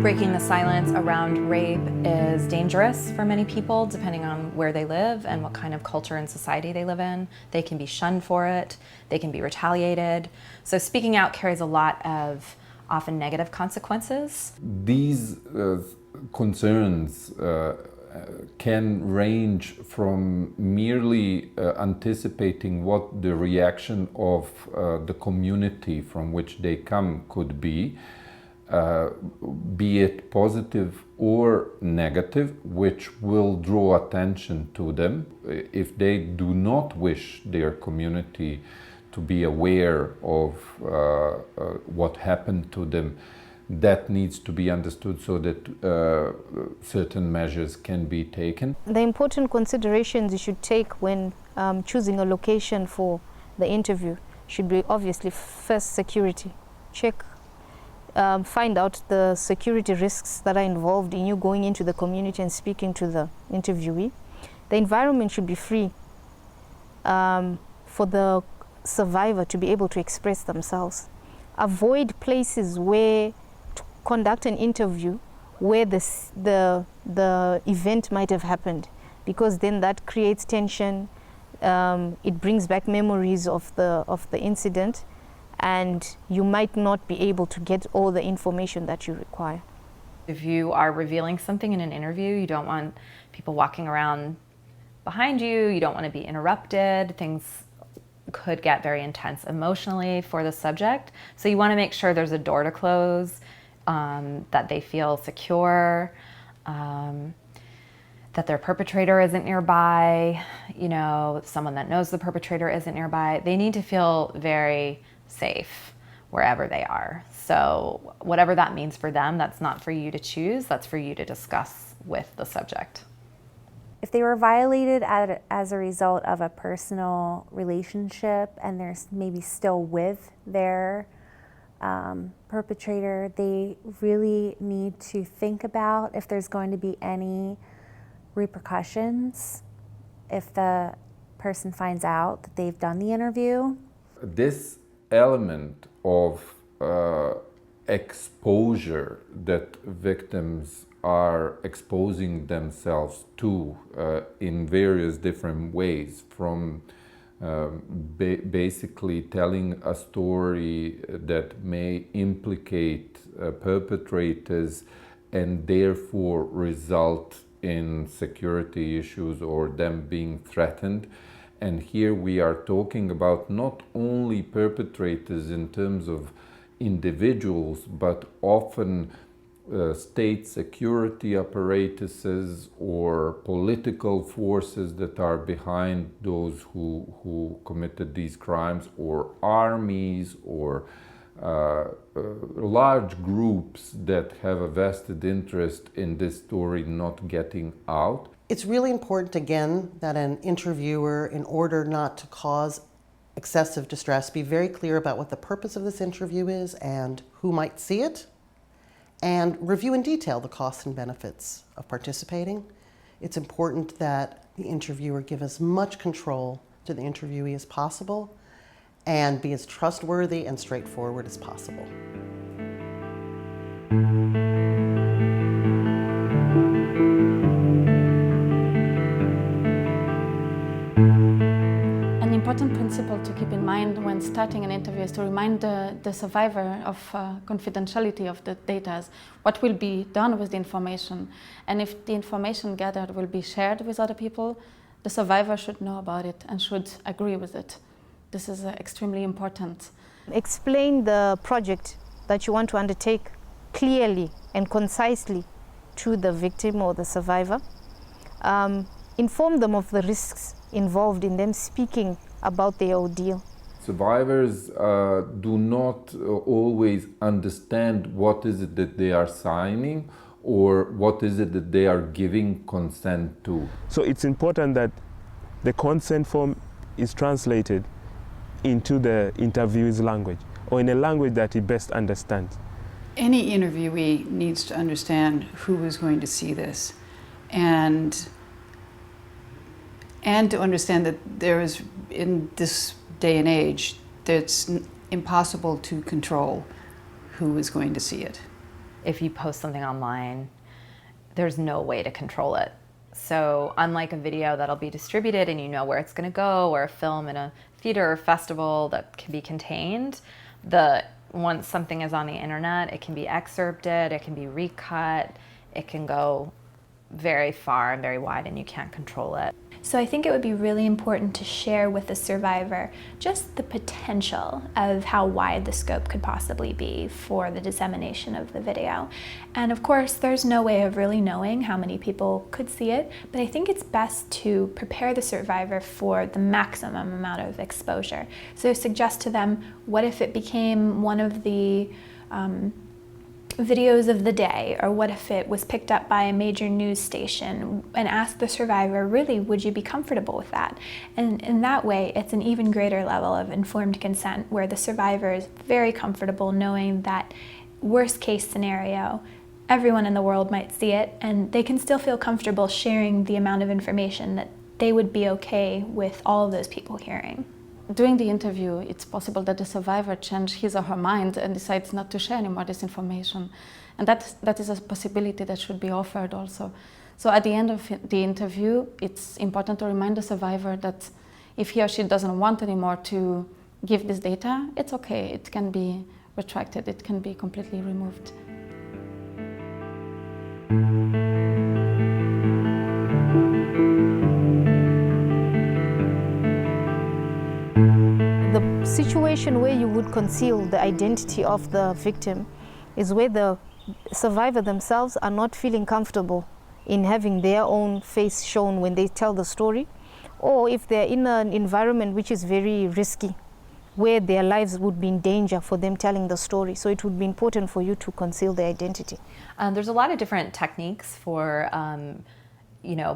Breaking the silence around rape is dangerous for many people, depending on where they live and what kind of culture and society they live in. They can be shunned for it, they can be retaliated. So speaking out carries a lot of often negative consequences. These concerns can range from merely anticipating what the reaction of the community from which they come could be it positive or negative, which will draw attention to them. If they do not wish their community to be aware of what happened to them, that needs to be understood so that certain measures can be taken. The important considerations you should take when choosing a location for the interview should be obviously first security. Check, find out the security risks that are involved in you going into the community and speaking to the interviewee. The environment should be free for the survivor to be able to express themselves. Avoid places where to conduct an interview where the event might have happened, because then that creates tension. It brings back memories of the incident, and you might not be able to get all the information that you require. If you are revealing something in an interview, you don't want people walking around behind you, you don't want to be interrupted. Things could get very intense emotionally for the subject. So you want to make sure there's a door to close, that they feel secure, that their perpetrator isn't nearby, someone that knows the perpetrator isn't nearby. They need to feel very safe wherever they are. So whatever that means for them, that's not for you to choose, that's for you to discuss with the subject. If they were violated as a result of a personal relationship and they're maybe still with their perpetrator, they really need to think about if there's going to be any repercussions if the person finds out that they've done the interview. This element of exposure that victims are exposing themselves to in various different ways, from basically telling a story that may implicate perpetrators and therefore result in security issues or them being threatened. And here we are talking about not only perpetrators in terms of individuals, but often state security apparatuses or political forces that are behind those who committed these crimes, or armies, or large groups that have a vested interest in this story not getting out. It's really important, again, that an interviewer, in order not to cause excessive distress, be very clear about what the purpose of this interview is and who might see it, and review in detail the costs and benefits of participating. It's important that the interviewer give as much control to the interviewee as possible and be as trustworthy and straightforward as possible. An important principle to keep in mind when starting an interview is to remind the survivor of confidentiality of the data, what will be done with the information. And if the information gathered will be shared with other people, the survivor should know about it and should agree with it. This is extremely important. Explain the project that you want to undertake clearly and concisely to the victim or the survivor. Inform them of the risks involved in them speaking about their ordeal. Survivors do not always understand what is it that they are signing or what is it that they are giving consent to. So it's important that the consent form is translated into the interviewee's language, or in a language that he best understands. Any interviewee needs to understand who is going to see this, and to understand that there is, in this day and age, it's impossible to control who is going to see it. If you post something online, there's no way to control it. So unlike a video that'll be distributed and you know where it's going to go, or a film in a theater or festival that can be contained, once something is on the internet, it can be excerpted, it can be recut, it can go very far and very wide, and you can't control it. So I think it would be really important to share with the survivor just the potential of how wide the scope could possibly be for the dissemination of the video. And of course, there's no way of really knowing how many people could see it, but I think it's best to prepare the survivor for the maximum amount of exposure. So suggest to them, what if it became one of the videos of the day, or what if it was picked up by a major news station, and ask the survivor, really, would you be comfortable with that? And in that way, it's an even greater level of informed consent, where the survivor is very comfortable knowing that worst case scenario, everyone in the world might see it, and they can still feel comfortable sharing the amount of information that they would be okay with all of those people hearing. During the interview, it's possible that the survivor changes his or her mind and decides not to share any more this information. And that is a possibility that should be offered also. So at the end of the interview, it's important to remind the survivor that if he or she doesn't want anymore to give this data, it's okay. It can be retracted. It can be completely removed. The situation where you would conceal the identity of the victim is where the survivor themselves are not feeling comfortable in having their own face shown when they tell the story, or if they're in an environment which is very risky, where their lives would be in danger for them telling the story. So it would be important for you to conceal their identity. There's a lot of different techniques for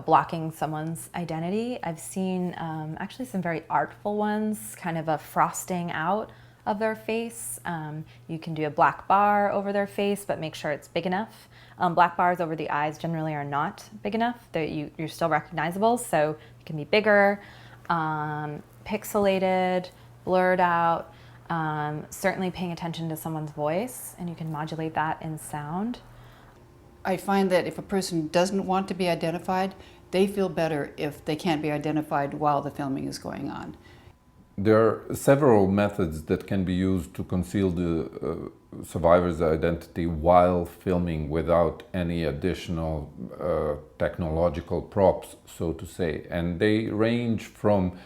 blocking someone's identity. I've seen actually some very artful ones, kind of a frosting out of their face. You can do a black bar over their face, but make sure it's big enough. Black bars over the eyes generally are not big enough. You're still recognizable, so it can be bigger, pixelated, blurred out, certainly paying attention to someone's voice, and you can modulate that in sound. I find that if a person doesn't want to be identified, they feel better if they can't be identified while the filming is going on. There are several methods that can be used to conceal the survivor's identity while filming without any additional technological props, so to say. And they range from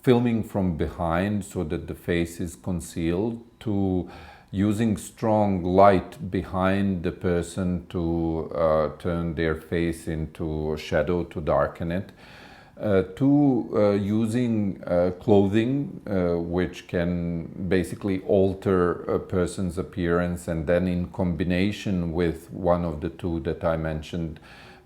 filming from behind so that the face is concealed, to using strong light behind the person to turn their face into a shadow to darken it, to using clothing which can basically alter a person's appearance, and then in combination with one of the two that I mentioned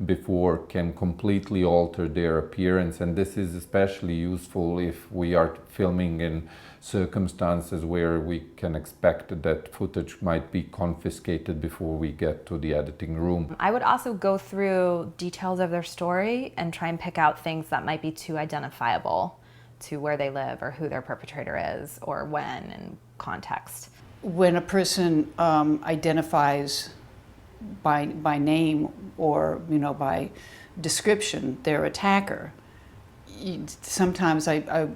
before can completely alter their appearance. And this is especially useful if we are filming in circumstances where we can expect that footage might be confiscated before we get to the editing room. I would also go through details of their story and try and pick out things that might be too identifiable to where they live or who their perpetrator is or when and context. When a person identifies by name or by description their attacker, sometimes I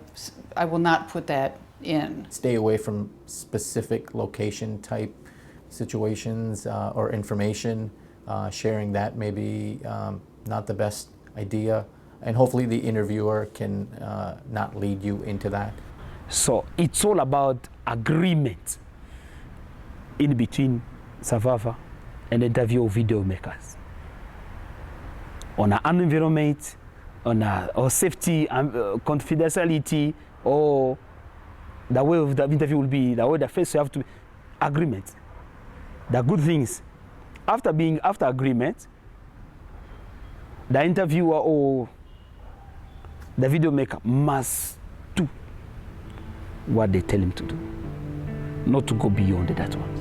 will not put that in. Stay away from specific location type situations or information. Sharing that may be not the best idea, and hopefully the interviewer can not lead you into that. So it's all about agreement in between survivor and interview video makers on an environment, on or safety, confidentiality, or the way of the interview will be, the way the face you have to agreement. The good things, after agreement, the interviewer or the video maker must do what they tell him to do, not to go beyond that one.